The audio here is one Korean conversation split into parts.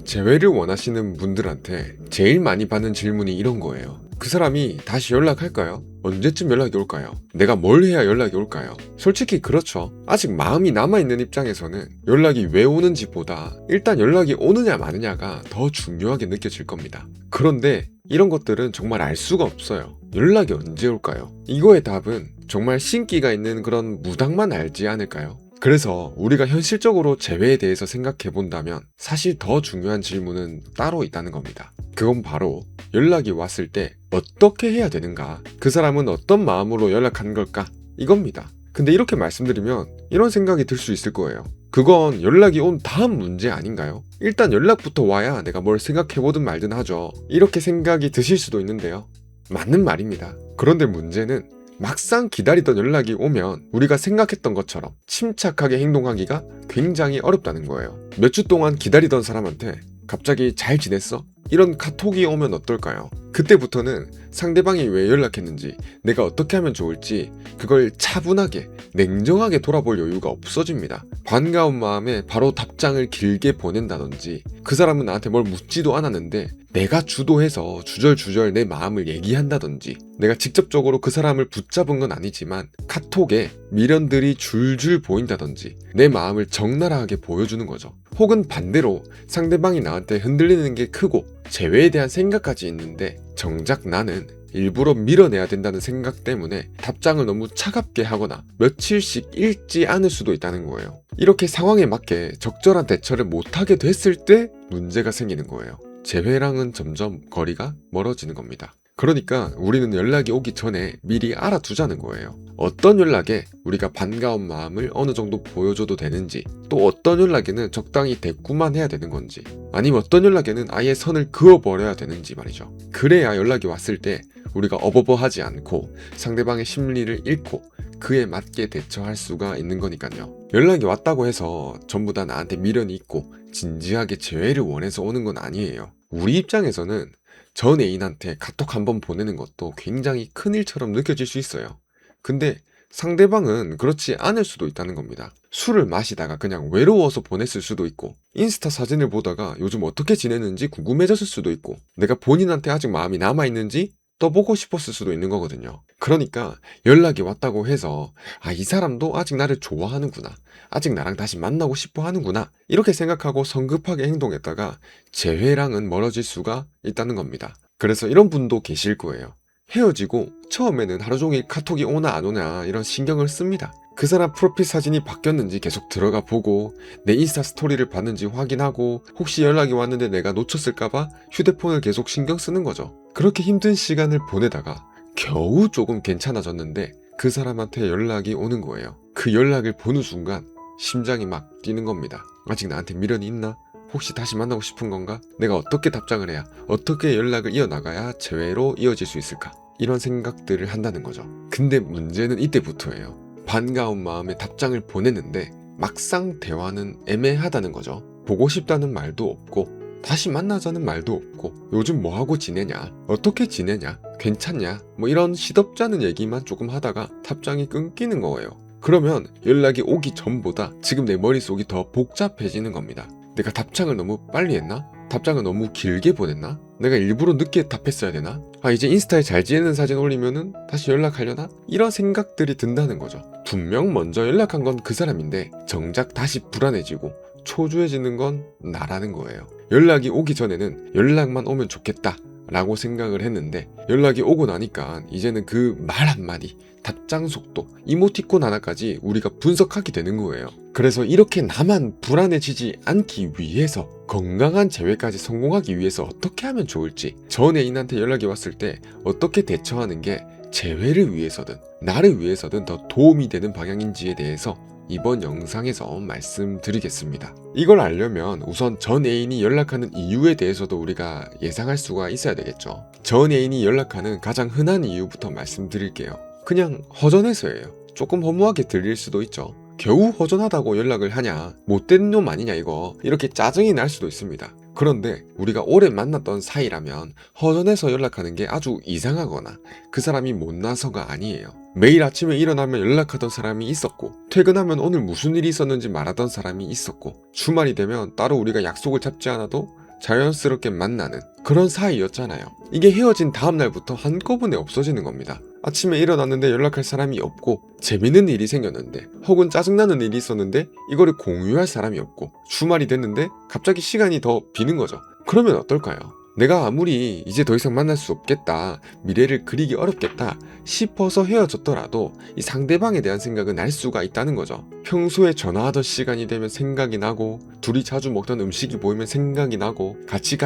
재회를 원하시는 분들한테 제일 많이 받는 질문이 이런 거예요. 그 사람이 다시 연락할까요? 언제쯤 연락이 올까요? 내가 뭘 해야 연락이 올까요? 솔직히 그렇죠. 아직 마음이 남아있는 입장에서는 연락이 왜 오는지 보다 일단 연락이 오느냐 마느냐가 더 중요하게 느껴질 겁니다. 그런데 이런 것들은 정말 알 수가 없어요. 연락이 언제 올까요? 이거의 답은 정말 신기가 있는 그런 무당만 알지 않을까요? 그래서 우리가 현실적으로 재회에 대해서 생각해 본다면 사실 더 중요한 질문은 따로 있다는 겁니다. 그건 바로 연락이 왔을 때 어떻게 해야 되는가? 그 사람은 어떤 마음으로 연락한 걸까? 이겁니다. 근데 이렇게 말씀드리면 이런 생각이 들 수 있을 거예요. 그건 연락이 온 다음 문제 아닌가요? 일단 연락부터 와야 내가 뭘 생각해보든 말든 하죠. 이렇게 생각이 드실 수도 있는데요. 맞는 말입니다. 그런데 문제는 막상 기다리던 연락이 오면 우리가 생각했던 것처럼 침착하게 행동하기가 굉장히 어렵다는 거예요. 몇 주 동안 기다리던 사람한테 갑자기 잘 지냈어? 이런 카톡이 오면 어떨까요? 그때부터는 상대방이 왜 연락했는지, 내가 어떻게 하면 좋을지 그걸 차분하게, 냉정하게 돌아볼 여유가 없어집니다. 반가운 마음에 바로 답장을 길게 보낸다든지, 그 사람은 나한테 뭘 묻지도 않았는데 내가 주도해서 주절주절 내 마음을 얘기한다든지, 내가 직접적으로 그 사람을 붙잡은 건 아니지만 카톡에 미련들이 줄줄 보인다든지 내 마음을 적나라하게 보여주는 거죠. 혹은 반대로 상대방이 나한테 흔들리는 게 크고 재회에 대한 생각까지 있는데 정작 나는 일부러 밀어내야 된다는 생각 때문에 답장을 너무 차갑게 하거나 며칠씩 읽지 않을 수도 있다는 거예요. 이렇게 상황에 맞게 적절한 대처를 못하게 됐을 때 문제가 생기는 거예요. 재회랑은 점점 거리가 멀어지는 겁니다. 그러니까 우리는 연락이 오기 전에 미리 알아두자는 거예요. 어떤 연락에 우리가 반가운 마음을 어느 정도 보여줘도 되는지, 또 어떤 연락에는 적당히 대꾸만 해야 되는 건지, 아니면 어떤 연락에는 아예 선을 그어버려야 되는지 말이죠. 그래야 연락이 왔을 때 우리가 어버버하지 않고 상대방의 심리를 읽고 그에 맞게 대처할 수가 있는 거니까요. 연락이 왔다고 해서 전부 다 나한테 미련이 있고 진지하게 재회를 원해서 오는 건 아니에요. 우리 입장에서는 전 애인한테 카톡 한번 보내는 것도 굉장히 큰일처럼 느껴질 수 있어요. 근데 상대방은 그렇지 않을 수도 있다는 겁니다. 술을 마시다가 그냥 외로워서 보냈을 수도 있고, 인스타 사진을 보다가 요즘 어떻게 지내는지 궁금해졌을 수도 있고, 내가 본인한테 아직 마음이 남아있는지 떠보고 싶었을 수도 있는 거거든요. 그러니까 연락이 왔다고 해서 이 사람도 아직 나를 좋아하는구나, 아직 나랑 다시 만나고 싶어 하는구나, 이렇게 생각하고 성급하게 행동했다가 재회랑은 멀어질 수가 있다는 겁니다. 그래서 이런 분도 계실 거예요. 헤어지고 처음에는 하루 종일 카톡이 오나 안 오나 이런 신경을 씁니다. 그 사람 프로필 사진이 바뀌었는지 계속 들어가 보고, 내 인스타 스토리를 봤는지 확인하고, 혹시 연락이 왔는데 내가 놓쳤을까봐 휴대폰을 계속 신경 쓰는 거죠. 그렇게 힘든 시간을 보내다가 겨우 조금 괜찮아졌는데 그 사람한테 연락이 오는 거예요. 그 연락을 보는 순간 심장이 막 뛰는 겁니다. 아직 나한테 미련이 있나? 혹시 다시 만나고 싶은 건가? 내가 어떻게 답장을 해야, 어떻게 연락을 이어나가야 재회로 이어질 수 있을까? 이런 생각들을 한다는 거죠. 근데 문제는 이때부터예요. 반가운 마음에 답장을 보냈는데 막상 대화는 애매하다는 거죠. 보고 싶다는 말도 없고, 다시 만나자는 말도 없고, 요즘 뭐하고 지내냐, 어떻게 지내냐, 괜찮냐, 뭐 이런 시덥잖은 얘기만 조금 하다가 답장이 끊기는 거예요. 그러면 연락이 오기 전보다 지금 내 머릿속이 더 복잡해지는 겁니다. 내가 답장을 너무 빨리 했나? 답장을 너무 길게 보냈나? 내가 일부러 늦게 답했어야 되나? 이제 인스타에 잘 지내는 사진 올리면은 다시 연락하려나? 이런 생각들이 든다는 거죠. 분명 먼저 연락한 건 그 사람인데 정작 다시 불안해지고 초조해지는 건 나라는 거예요. 연락이 오기 전에는 연락만 오면 좋겠다 라고 생각을 했는데, 연락이 오고 나니까 이제는 그 말 한마디, 답장 속도, 이모티콘 하나까지 우리가 분석하게 되는 거예요. 그래서 이렇게 나만 불안해지지 않기 위해서, 건강한 재회까지 성공하기 위해서 어떻게 하면 좋을지, 전 애인한테 연락이 왔을 때 어떻게 대처하는 게 재회를 위해서든 나를 위해서든 더 도움이 되는 방향인지에 대해서 이번 영상에서 말씀드리겠습니다. 이걸 알려면 우선 전 애인이 연락하는 이유에 대해서도 우리가 예상할 수가 있어야 되겠죠. 전 애인이 연락하는 가장 흔한 이유부터 말씀드릴게요. 그냥 허전해서예요. 조금 허무하게 들릴 수도 있죠. 겨우 허전하다고 연락을 하냐, 못된 놈 아니냐 이거, 이렇게 짜증이 날 수도 있습니다. 그런데 우리가 오래 만났던 사이라면 허전해서 연락하는 게 아주 이상하거나 그 사람이 못나서가 아니에요. 매일 아침에 일어나면 연락하던 사람이 있었고, 퇴근하면 오늘 무슨 일이 있었는지 말하던 사람이 있었고, 주말이 되면 따로 우리가 약속을 잡지 않아도 자연스럽게 만나는 그런 사이였잖아요. 이게 헤어진 다음날부터 한꺼번에 없어지는 겁니다. 아침에 일어났는데 연락할 사람이 없고, 재밌는 일이 생겼는데 혹은 짜증나는 일이 있었는데 이거를 공유할 사람이 없고, 주말이 됐는데 갑자기 시간이 더 비는 거죠. 그러면 어떨까요? 내가 아무리 이제 더 이상 만날 수 없겠다, 미래를 그리기 어렵겠다 싶어서 헤어졌더라도 이 상대방에 대한 생각은 날 수가 있다는 거죠. 평소에 전화하던 시간이 되면 생각이 나고, 둘이 자주 먹던 음식이 보이면 생각이 나고, 같이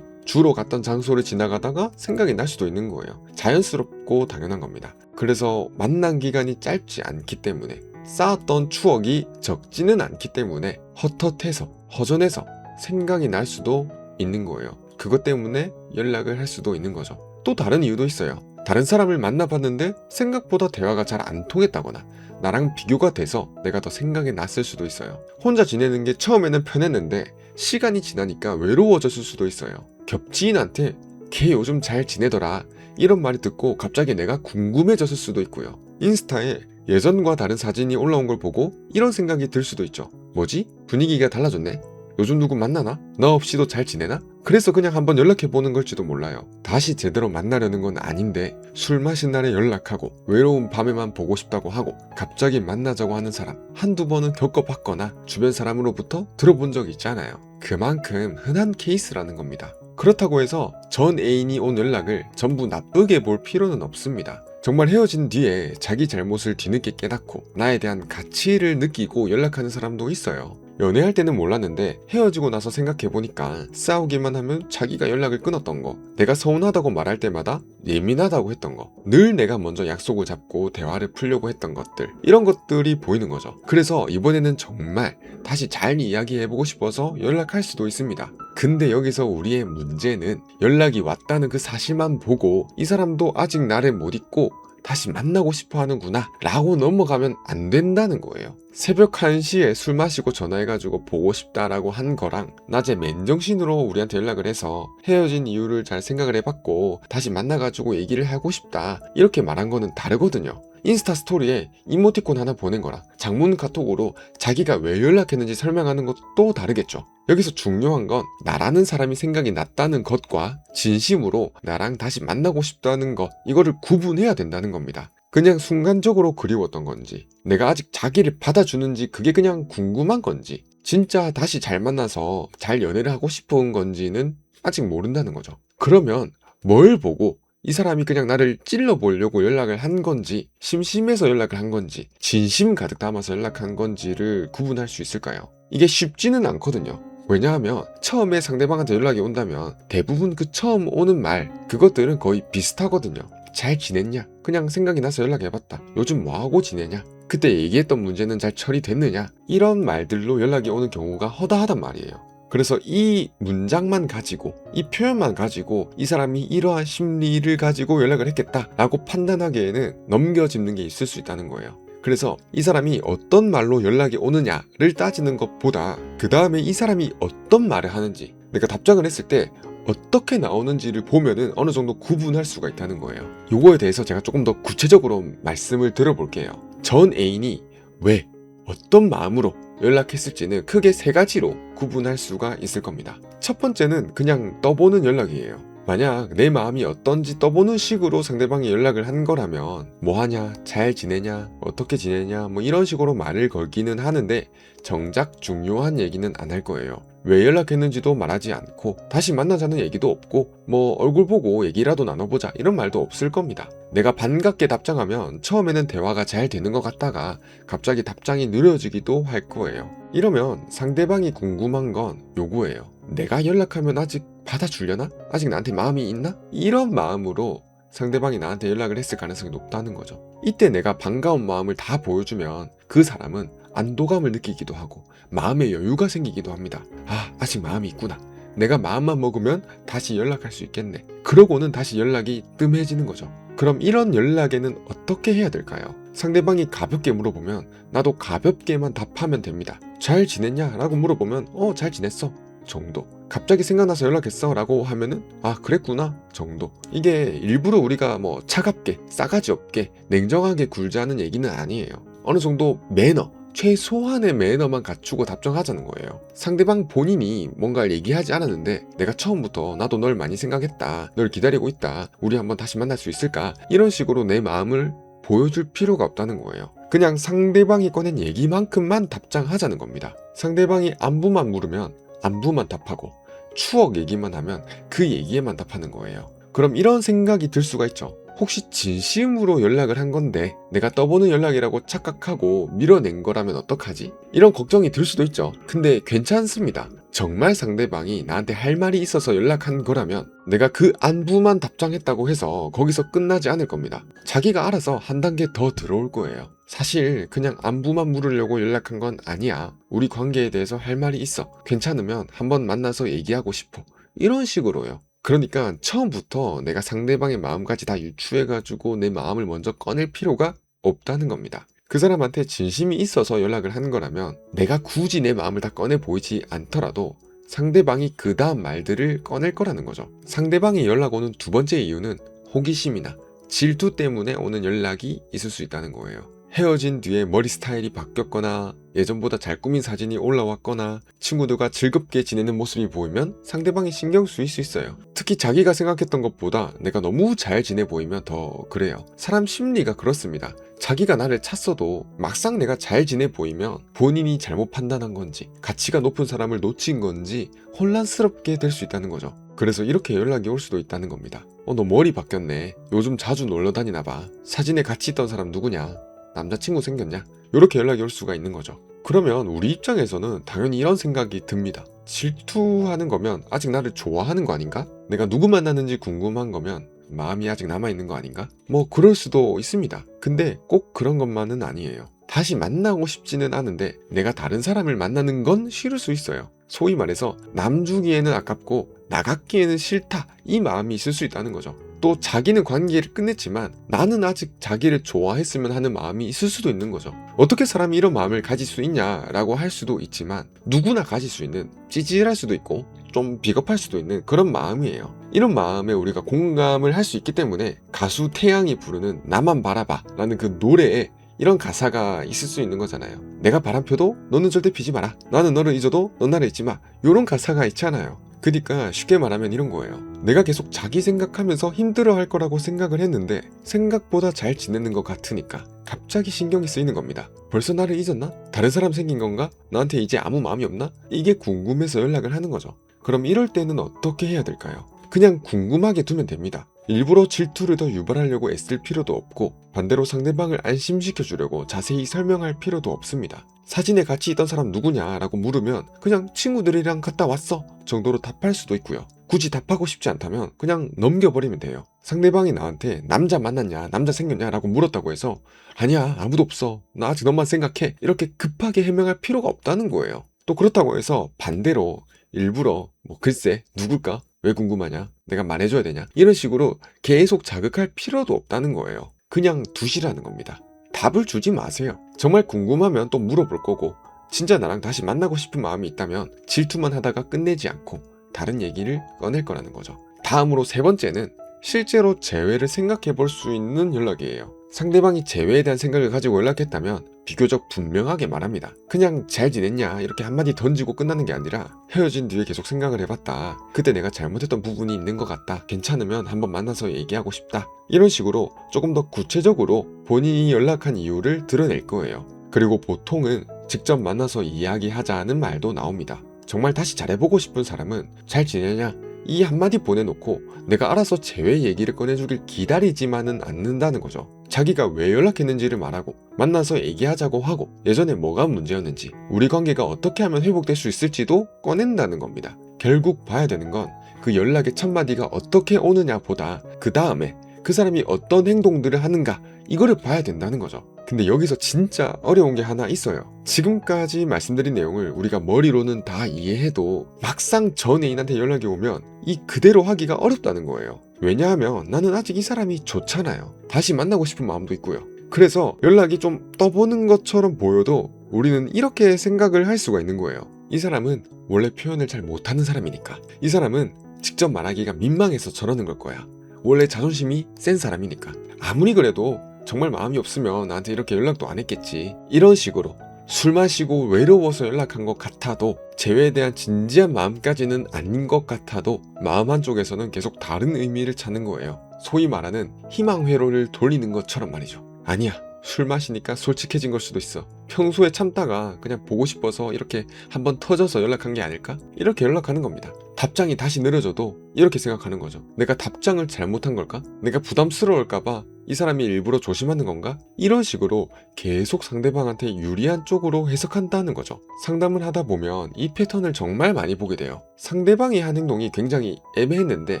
주로 갔던 장소를 지나가다가 생각이 날 수도 있는 거예요. 자연스럽고 당연한 겁니다. 그래서 만난 기간이 짧지 않기 때문에, 쌓았던 추억이 적지는 않기 때문에 헛헛해서 허전해서 생각이 날 수도 있는 거예요. 그것 때문에 연락을 할 수도 있는 거죠. 또 다른 이유도 있어요. 다른 사람을 만나봤는데 생각보다 대화가 잘 안 통했다거나 나랑 비교가 돼서 내가 더 생각이 났을 수도 있어요. 혼자 지내는 게 처음에는 편했는데 시간이 지나니까 외로워졌을 수도 있어요. 겹지인한테 걔 요즘 잘 지내더라 이런 말이 듣고 갑자기 내가 궁금해졌을 수도 있고요. 인스타에 예전과 다른 사진이 올라온 걸 보고 이런 생각이 들 수도 있죠. 뭐지? 분위기가 달라졌네? 요즘 누구 만나나? 너 없이도 잘 지내나? 그래서 그냥 한번 연락해보는 걸지도 몰라요. 다시 제대로 만나려는 건 아닌데 술 마신 날에 연락하고 외로운 밤에만 보고 싶다고 하고 갑자기 만나자고 하는 사람 한두 번은 겪어봤거나 주변 사람으로부터 들어본 적이 있잖아요. 그만큼 흔한 케이스라는 겁니다. 그렇다고 해서 전 애인이 온 연락을 전부 나쁘게 볼 필요는 없습니다. 정말 헤어진 뒤에 자기 잘못을 뒤늦게 깨닫고 나에 대한 가치를 느끼고 연락하는 사람도 있어요. 연애할 때는 몰랐는데 헤어지고 나서 생각해보니까 싸우기만 하면 자기가 연락을 끊었던 거, 내가 서운하다고 말할 때마다 예민하다고 했던 거, 늘 내가 먼저 약속을 잡고 대화를 풀려고 했던 것들, 이런 것들이 보이는 거죠. 그래서 이번에는 정말 다시 잘 이야기해보고 싶어서 연락할 수도 있습니다. 근데 여기서 우리의 문제는 연락이 왔다는 그 사실만 보고 이 사람도 아직 나를 못 잊고 다시 만나고 싶어 하는구나 라고 넘어가면 안 된다는 거예요. 새벽 1시에 술 마시고 전화해가지고 보고 싶다라고 한 거랑 낮에 맨정신으로 우리한테 연락을 해서 헤어진 이유를 잘 생각을 해봤고 다시 만나가지고 얘기를 하고 싶다 이렇게 말한 거는 다르거든요. 인스타 스토리에 이모티콘 하나 보낸 거랑 장문 카톡으로 자기가 왜 연락했는지 설명하는 것도 다르겠죠. 여기서 중요한 건 나라는 사람이 생각이 났다는 것과 진심으로 나랑 다시 만나고 싶다는 것, 이거를 구분해야 된다는 겁니다. 그냥 순간적으로 그리웠던 건지, 내가 아직 자기를 받아주는지 그게 그냥 궁금한 건지, 진짜 다시 잘 만나서 잘 연애를 하고 싶은 건지는 아직 모른다는 거죠. 그러면 뭘 보고 이 사람이 그냥 나를 찔러보려고 연락을 한 건지, 심심해서 연락을 한 건지, 진심 가득 담아서 연락한 건지를 구분할 수 있을까요? 이게 쉽지는 않거든요. 왜냐하면 처음에 상대방한테 연락이 온다면 대부분 그 처음 오는 말, 그것들은 거의 비슷하거든요. 잘 지냈냐? 그냥 생각이 나서 연락해봤다. 요즘 뭐하고 지내냐? 그때 얘기했던 문제는 잘 처리됐느냐? 이런 말들로 연락이 오는 경우가 허다하단 말이에요. 그래서 이 문장만 가지고, 이 표현만 가지고 이 사람이 이러한 심리를 가지고 연락을 했겠다라고 판단하기에는 넘겨짚는 게 있을 수 있다는 거예요. 그래서 이 사람이 어떤 말로 연락이 오느냐를 따지는 것보다 그 다음에 이 사람이 어떤 말을 하는지, 내가 답장을 했을 때 어떻게 나오는지를 보면은 어느 정도 구분할 수가 있다는 거예요. 요거에 대해서 제가 조금 더 구체적으로 말씀을 들어볼게요. 전 애인이 왜, 어떤 마음으로 연락했을지는 크게 3가지로 구분할 수가 있을 겁니다. 첫 번째는 그냥 떠보는 연락이에요. 만약 내 마음이 어떤지 떠보는 식으로 상대방이 연락을 한 거라면 뭐하냐, 잘 지내냐, 어떻게 지내냐 뭐 이런 식으로 말을 걸기는 하는데 정작 중요한 얘기는 안 할 거예요. 왜 연락했는지도 말하지 않고 다시 만나자는 얘기도 없고 뭐 얼굴 보고 얘기라도 나눠보자 이런 말도 없을 겁니다. 내가 반갑게 답장하면 처음에는 대화가 잘 되는 것 같다가 갑자기 답장이 느려지기도 할 거예요. 이러면 상대방이 궁금한 건 요거예요. 내가 연락하면 아직 받아주려나? 아직 나한테 마음이 있나? 이런 마음으로 상대방이 나한테 연락을 했을 가능성이 높다는 거죠. 이때 내가 반가운 마음을 다 보여주면 그 사람은 안도감을 느끼기도 하고 마음의 여유가 생기기도 합니다. 아, 아직 마음이 있구나. 내가 마음만 먹으면 다시 연락할 수 있겠네. 그러고는 다시 연락이 뜸해지는 거죠. 그럼 이런 연락에는 어떻게 해야 될까요? 상대방이 가볍게 물어보면 나도 가볍게만 답하면 됩니다. 잘 지냈냐? 라고 물어보면 잘 지냈어 정도. 갑자기 생각나서 연락했어 라고 하면은 아 그랬구나 정도. 이게 일부러 우리가 뭐 차갑게 싸가지 없게 냉정하게 굴자는 얘기는 아니에요. 어느 정도 매너, 최소한의 매너만 갖추고 답장하자는 거예요. 상대방 본인이 뭔가를 얘기하지 않았는데 내가 처음부터 나도 널 많이 생각했다, 널 기다리고 있다, 우리 한번 다시 만날 수 있을까, 이런 식으로 내 마음을 보여줄 필요가 없다는 거예요. 그냥 상대방이 꺼낸 얘기만큼만 답장하자는 겁니다. 상대방이 안부만 물으면 안부만 답하고 추억 얘기만 하면 그 얘기에만 답하는 거예요. 그럼 이런 생각이 들 수가 있죠. 혹시 진심으로 연락을 한 건데 내가 떠보는 연락이라고 착각하고 밀어낸 거라면 어떡하지? 이런 걱정이 들 수도 있죠. 근데 괜찮습니다. 정말 상대방이 나한테 할 말이 있어서 연락한 거라면 내가 그 안부만 답장했다고 해서 거기서 끝나지 않을 겁니다. 자기가 알아서 한 단계 더 들어올 거예요. 사실 그냥 안부만 물으려고 연락한 건 아니야. 우리 관계에 대해서 할 말이 있어. 괜찮으면 한번 만나서 얘기하고 싶어. 이런 식으로요. 그러니까 처음부터 내가 상대방의 마음까지 다 유추해가지고 내 마음을 먼저 꺼낼 필요가 없다는 겁니다. 그 사람한테 진심이 있어서 연락을 하는 거라면 내가 굳이 내 마음을 다 꺼내 보이지 않더라도 상대방이 그 다음 말들을 꺼낼 거라는 거죠. 상대방이 연락 오는 두 번째 이유는 호기심이나 질투 때문에 오는 연락이 있을 수 있다는 거예요. 헤어진 뒤에 머리 스타일이 바뀌었거나 예전보다 잘 꾸민 사진이 올라왔거나 친구들과 즐겁게 지내는 모습이 보이면 상대방이 신경 쓰일 수 있어요. 특히 자기가 생각했던 것보다 내가 너무 잘 지내 보이면 더 그래요. 사람 심리가 그렇습니다. 자기가 나를 찾어도 막상 내가 잘 지내 보이면 본인이 잘못 판단한 건지 가치가 높은 사람을 놓친 건지 혼란스럽게 될 수 있다는 거죠. 그래서 이렇게 연락이 올 수도 있다는 겁니다. 너 머리 바뀌었네. 요즘 자주 놀러 다니나 봐. 사진에 같이 있던 사람 누구냐? 남자친구 생겼냐? 이렇게 연락이 올 수가 있는 거죠. 그러면 우리 입장에서는 당연히 이런 생각이 듭니다. 질투하는 거면 아직 나를 좋아하는 거 아닌가? 내가 누구 만나는지 궁금한 거면 마음이 아직 남아있는 거 아닌가? 뭐 그럴 수도 있습니다. 근데 꼭 그런 것만은 아니에요. 다시 만나고 싶지는 않은데 내가 다른 사람을 만나는 건 싫을 수 있어요. 소위 말해서 남 주기에는 아깝고 나갔기에는 싫다, 이 마음이 있을 수 있다는 거죠. 또 자기는 관계를 끝냈지만 나는 아직 자기를 좋아했으면 하는 마음이 있을 수도 있는 거죠. 어떻게 사람이 이런 마음을 가질 수 있냐라고 할 수도 있지만 누구나 가질 수 있는, 찌질할 수도 있고 좀 비겁할 수도 있는 그런 마음이에요. 이런 마음에 우리가 공감을 할 수 있기 때문에 가수 태양이 부르는 나만 바라봐 라는 그 노래에 이런 가사가 있을 수 있는 거잖아요. 내가 바람 펴도 너는 절대 피지 마라. 나는 너를 잊어도 넌 나를 잊지 마. 이런 가사가 있잖아요. 그러니까 쉽게 말하면 이런 거예요. 내가 계속 자기 생각하면서 힘들어할 거라고 생각을 했는데 생각보다 잘 지내는 것 같으니까 갑자기 신경이 쓰이는 겁니다. 벌써 나를 잊었나? 다른 사람 생긴 건가? 나한테 이제 아무 마음이 없나? 이게 궁금해서 연락을 하는 거죠. 그럼 이럴 때는 어떻게 해야 될까요? 그냥 궁금하게 두면 됩니다. 일부러 질투를 더 유발하려고 애쓸 필요도 없고 반대로 상대방을 안심시켜주려고 자세히 설명할 필요도 없습니다. 사진에 같이 있던 사람 누구냐 라고 물으면 그냥 친구들이랑 갔다 왔어 정도로 답할 수도 있고요. 굳이 답하고 싶지 않다면 그냥 넘겨버리면 돼요. 상대방이 나한테 남자 만났냐, 남자 생겼냐 라고 물었다고 해서 아니야, 아무도 없어, 나 아직 너만 생각해, 이렇게 급하게 해명할 필요가 없다는 거예요. 또 그렇다고 해서 반대로 일부러 글쎄 누굴까? 왜 궁금하냐? 내가 말해줘야 되냐? 이런 식으로 계속 자극할 필요도 없다는 거예요. 그냥 두시라는 겁니다. 답을 주지 마세요. 정말 궁금하면 또 물어볼 거고 진짜 나랑 다시 만나고 싶은 마음이 있다면 질투만 하다가 끝내지 않고 다른 얘기를 꺼낼 거라는 거죠. 다음으로 세 번째는 실제로 재회를 생각해 볼 수 있는 연락이에요. 상대방이 재회에 대한 생각을 가지고 연락했다면 비교적 분명하게 말합니다. 그냥 잘 지냈냐 이렇게 한마디 던지고 끝나는 게 아니라 헤어진 뒤에 계속 생각을 해봤다. 그때 내가 잘못했던 부분이 있는 것 같다. 괜찮으면 한번 만나서 얘기하고 싶다. 이런 식으로 조금 더 구체적으로 본인이 연락한 이유를 드러낼 거예요. 그리고 보통은 직접 만나서 이야기하자는 말도 나옵니다. 정말 다시 잘해보고 싶은 사람은 잘 지내냐? 이 한마디 보내놓고 내가 알아서 재회 얘기를 꺼내주길 기다리지만은 않는다는 거죠. 자기가 왜 연락했는지를 말하고 만나서 얘기하자고 하고 예전에 뭐가 문제였는지 우리 관계가 어떻게 하면 회복될 수 있을지도 꺼낸다는 겁니다. 결국 봐야 되는 건 그 연락의 첫마디가 어떻게 오느냐 보다 그 다음에 그 사람이 어떤 행동들을 하는가 이거를 봐야 된다는 거죠. 근데 여기서 진짜 어려운 게 하나 있어요. 지금까지 말씀드린 내용을 우리가 머리로는 다 이해해도 막상 전 애인한테 연락이 오면 이 그대로 하기가 어렵다는 거예요. 왜냐하면 나는 아직 이 사람이 좋잖아요. 다시 만나고 싶은 마음도 있고요. 그래서 연락이 좀 떠보는 것처럼 보여도 우리는 이렇게 생각을 할 수가 있는 거예요. 이 사람은 원래 표현을 잘 못하는 사람이니까. 이 사람은 직접 말하기가 민망해서 저러는 걸 거야. 원래 자존심이 센 사람이니까. 아무리 그래도 정말 마음이 없으면 나한테 이렇게 연락도 안 했겠지. 이런 식으로 술 마시고 외로워서 연락한 것 같아도 재회에 대한 진지한 마음까지는 아닌 것 같아도 마음 한쪽에서는 계속 다른 의미를 찾는 거예요. 소위 말하는 희망 회로를 돌리는 것처럼 말이죠. 아니야, 술 마시니까 솔직해진 걸 수도 있어. 평소에 참다가 그냥 보고 싶어서 이렇게 한번 터져서 연락한 게 아닐까? 이렇게 연락하는 겁니다. 답장이 다시 느려져도 이렇게 생각하는 거죠. 내가 답장을 잘못한 걸까? 내가 부담스러울까봐 이 사람이 일부러 조심하는 건가? 이런 식으로 계속 상대방한테 유리한 쪽으로 해석한다는 거죠. 상담을 하다 보면 이 패턴을 정말 많이 보게 돼요. 상대방이 한 행동이 굉장히 애매했는데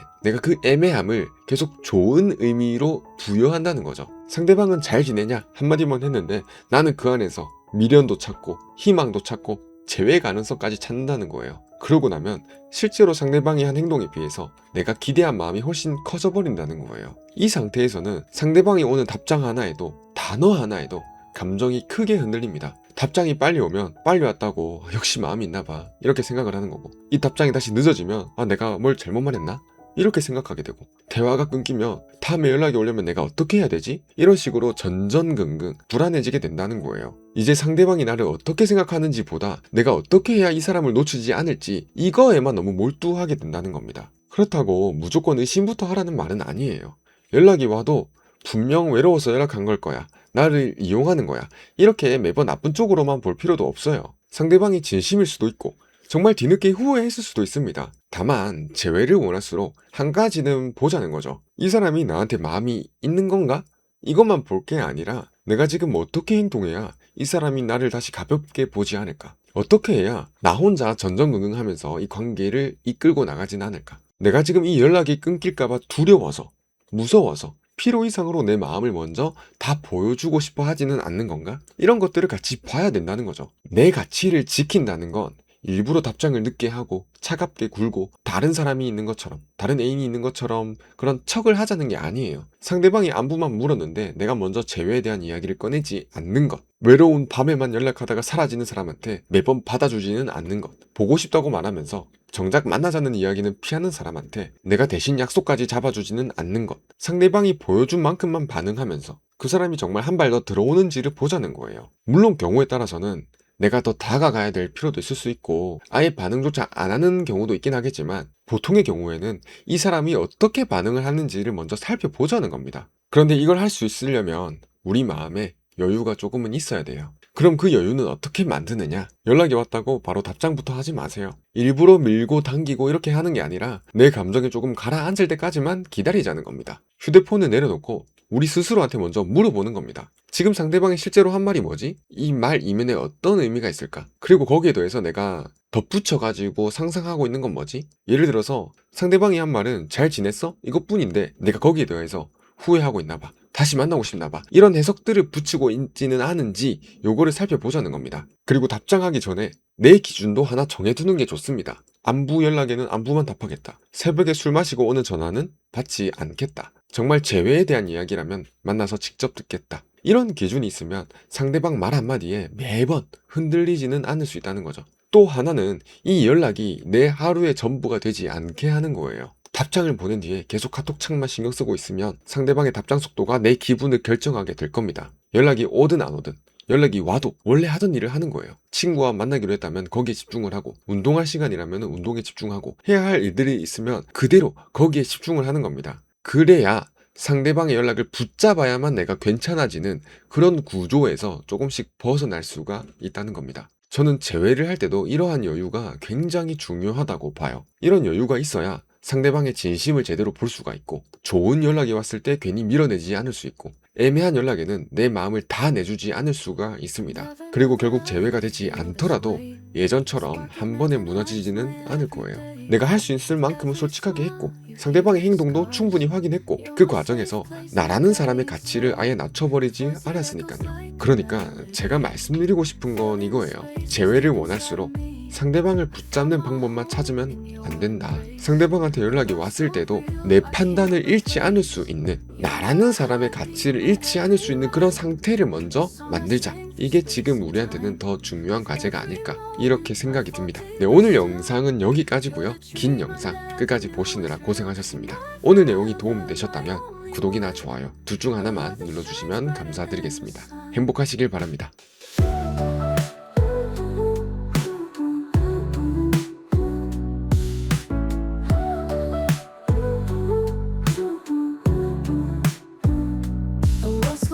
내가 그 애매함을 계속 좋은 의미로 부여한다는 거죠. 상대방은 잘 지내냐? 한마디만 했는데 나는 그 안에서 미련도 찾고 희망도 찾고 재회 가능성까지 찾는다는 거예요. 그러고 나면 실제로 상대방이 한 행동에 비해서 내가 기대한 마음이 훨씬 커져버린다는 거예요. 이 상태에서는 상대방이 오는 답장 하나에도 단어 하나에도 감정이 크게 흔들립니다. 답장이 빨리 오면 빨리 왔다고 역시 마음이 있나 봐 이렇게 생각을 하는 거고, 이 답장이 다시 늦어지면 내가 뭘 잘못 말했나? 이렇게 생각하게 되고, 대화가 끊기면 다음에 연락이 오려면 내가 어떻게 해야 되지? 이런 식으로 전전긍긍 불안해지게 된다는 거예요. 이제 상대방이 나를 어떻게 생각하는지 보다 내가 어떻게 해야 이 사람을 놓치지 않을지 이거에만 너무 몰두하게 된다는 겁니다. 그렇다고 무조건 의심부터 하라는 말은 아니에요. 연락이 와도 분명 외로워서 연락한 걸 거야, 나를 이용하는 거야, 이렇게 매번 나쁜 쪽으로만 볼 필요도 없어요. 상대방이 진심일 수도 있고 정말 뒤늦게 후회했을 수도 있습니다. 다만 재회를 원할수록 한 가지는 보자는 거죠. 이 사람이 나한테 마음이 있는 건가? 이것만 볼 게 아니라 내가 지금 어떻게 행동해야 이 사람이 나를 다시 가볍게 보지 않을까? 어떻게 해야 나 혼자 전전긍긍하면서 이 관계를 이끌고 나가진 않을까? 내가 지금 이 연락이 끊길까봐 두려워서, 무서워서 필요 이상으로 내 마음을 먼저 다 보여주고 싶어 하지는 않는 건가? 이런 것들을 같이 봐야 된다는 거죠. 내 가치를 지킨다는 건 일부러 답장을 늦게 하고 차갑게 굴고 다른 사람이 있는 것처럼, 다른 애인이 있는 것처럼 그런 척을 하자는 게 아니에요. 상대방이 안부만 물었는데 내가 먼저 재회에 대한 이야기를 꺼내지 않는 것, 외로운 밤에만 연락하다가 사라지는 사람한테 매번 받아주지는 않는 것, 보고 싶다고 말하면서 정작 만나자는 이야기는 피하는 사람한테 내가 대신 약속까지 잡아주지는 않는 것, 상대방이 보여준 만큼만 반응하면서 그 사람이 정말 한 발 더 들어오는지를 보자는 거예요. 물론 경우에 따라서는 내가 더 다가가야 될 필요도 있을 수 있고 아예 반응조차 안 하는 경우도 있긴 하겠지만, 보통의 경우에는 이 사람이 어떻게 반응을 하는지를 먼저 살펴보자는 겁니다. 그런데 이걸 할 수 있으려면 우리 마음에 여유가 조금은 있어야 돼요. 그럼 그 여유는 어떻게 만드느냐? 연락이 왔다고 바로 답장부터 하지 마세요. 일부러 밀고 당기고 이렇게 하는 게 아니라 내 감정이 조금 가라앉을 때까지만 기다리자는 겁니다. 휴대폰을 내려놓고 우리 스스로한테 먼저 물어보는 겁니다. 지금 상대방이 실제로 한 말이 뭐지? 이 말 이면에 어떤 의미가 있을까? 그리고 거기에 더해서 내가 덧붙여가지고 상상하고 있는 건 뭐지? 예를 들어서 상대방이 한 말은 잘 지냈어? 이것뿐인데 내가 거기에 더해서 후회하고 있나 봐, 다시 만나고 싶나 봐, 이런 해석들을 붙이고 있지는 않은지 요거를 살펴보자는 겁니다. 그리고 답장하기 전에 내 기준도 하나 정해두는 게 좋습니다. 안부 연락에는 안부만 답하겠다, 새벽에 술 마시고 오는 전화는 받지 않겠다, 정말 재회에 대한 이야기라면 만나서 직접 듣겠다, 이런 기준이 있으면 상대방 말 한마디에 매번 흔들리지는 않을 수 있다는 거죠. 또 하나는 이 연락이 내 하루의 전부가 되지 않게 하는 거예요. 답장을 보낸 뒤에 계속 카톡창만 신경 쓰고 있으면 상대방의 답장 속도가 내 기분을 결정하게 될 겁니다. 연락이 오든 안 오든, 연락이 와도 원래 하던 일을 하는 거예요. 친구와 만나기로 했다면 거기에 집중을 하고, 운동할 시간이라면 운동에 집중하고, 해야 할 일들이 있으면 그대로 거기에 집중을 하는 겁니다. 그래야 상대방의 연락을 붙잡아야만 내가 괜찮아지는 그런 구조에서 조금씩 벗어날 수가 있다는 겁니다. 저는 재회를 할 때도 이러한 여유가 굉장히 중요하다고 봐요. 이런 여유가 있어야 상대방의 진심을 제대로 볼 수가 있고, 좋은 연락이 왔을 때 괜히 밀어내지 않을 수 있고, 애매한 연락에는 내 마음을 다 내주지 않을 수가 있습니다. 그리고 결국 재회가 되지 않더라도 예전처럼 한 번에 무너지지는 않을 거예요. 내가 할 수 있을 만큼은 솔직하게 했고, 상대방의 행동도 충분히 확인했고, 그 과정에서 나라는 사람의 가치를 아예 낮춰버리지 않았으니까요. 그러니까 제가 말씀드리고 싶은 건 이거예요. 재회를 원할수록 상대방을 붙잡는 방법만 찾으면 안 된다. 상대방한테 연락이 왔을 때도 내 판단을 잃지 않을 수 있는, 나라는 사람의 가치를 잃지 않을 수 있는 그런 상태를 먼저 만들자. 이게 지금 우리한테는 더 중요한 과제가 아닐까, 이렇게 생각이 듭니다. 네, 오늘 영상은 여기까지고요. 긴 영상 끝까지 보시느라 고생하셨습니다. 오늘 내용이 도움되셨다면 구독이나 좋아요 둘 중 하나만 눌러주시면 감사드리겠습니다. 행복하시길 바랍니다.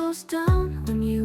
slows down when you